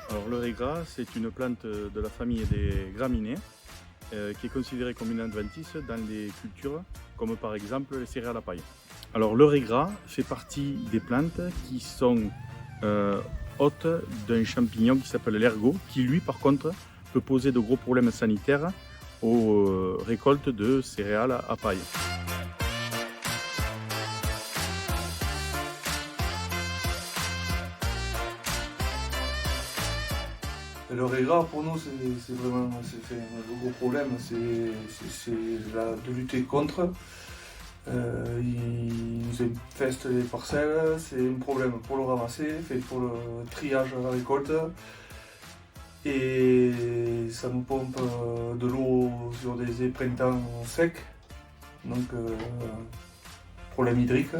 Alors le raigra, c'est une plante de la famille des graminées qui est considérée comme une adventice dans les cultures comme par exemple les céréales à paille. Alors le raigra fait partie des plantes qui sont hôtes d'un champignon qui s'appelle l'ergot, qui lui par contre peut poser de gros problèmes sanitaires aux récoltes de céréales à paille. Le raigra, pour nous, c'est vraiment le gros problème, c'est de lutter contre. Il nous infeste les parcelles, c'est un problème pour le ramasser, pour le triage à la récolte. Et ça nous pompe de l'eau sur des printemps secs, donc problème hydrique,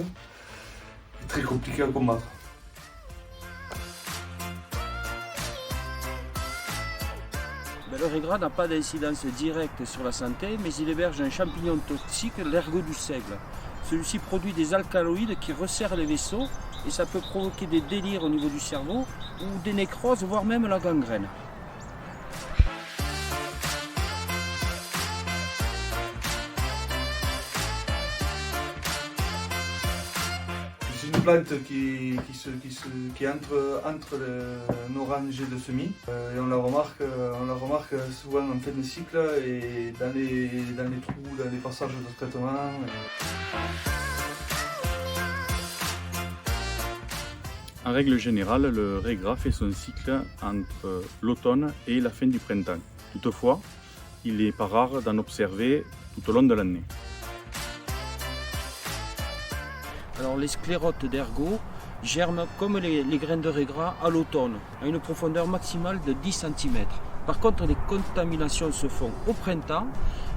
très compliqué à combattre. Le raigra n'a pas d'incidence directe sur la santé, mais il héberge un champignon toxique, l'ergot du seigle. Celui-ci produit des alcaloïdes qui resserrent les vaisseaux et ça peut provoquer des délires au niveau du cerveau ou des nécroses, voire même la gangrène. C'est une plante qui entre nos rangées de semis et on la remarque souvent en fin de cycle et dans les trous, dans les passages de traitement. En règle générale, le raigra fait son cycle entre l'automne et la fin du printemps. Toutefois, il n'est pas rare d'en observer tout au long de l'année. Alors les sclérotes d'ergot germent comme les graines de raigra à l'automne, à une profondeur maximale de 10 cm. Par contre, les contaminations se font au printemps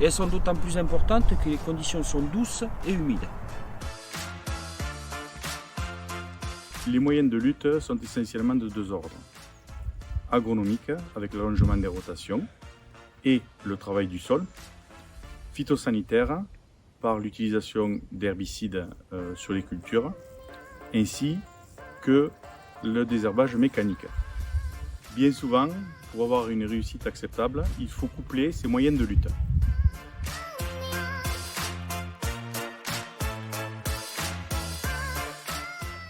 et elles sont d'autant plus importantes que les conditions sont douces et humides. Les moyens de lutte sont essentiellement de deux ordres. Agronomique, avec l'allongement des rotations, et le travail du sol. Phytosanitaire, par l'utilisation d'herbicides sur les cultures, ainsi que le désherbage mécanique. Bien souvent, pour avoir une réussite acceptable, il faut coupler ces moyens de lutte.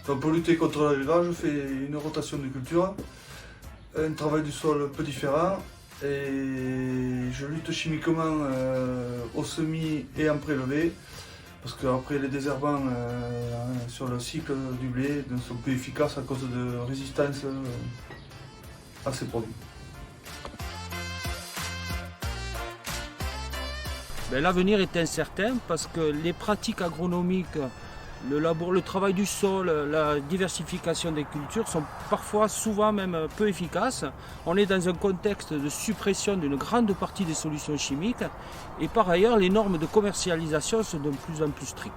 Donc pour lutter contre le raigra, je fais une rotation de culture, un travail du sol peu différent et je lutte chimiquement au semis et en prélevé parce qu'après les désherbants sur le cycle du blé ne sont plus efficaces à cause de résistance à ces produits. L'avenir est incertain parce que les pratiques agronomiques, le travail du sol, la diversification des cultures sont parfois, souvent même peu efficaces. On est dans un contexte de suppression d'une grande partie des solutions chimiques et par ailleurs les normes de commercialisation sont de plus en plus strictes.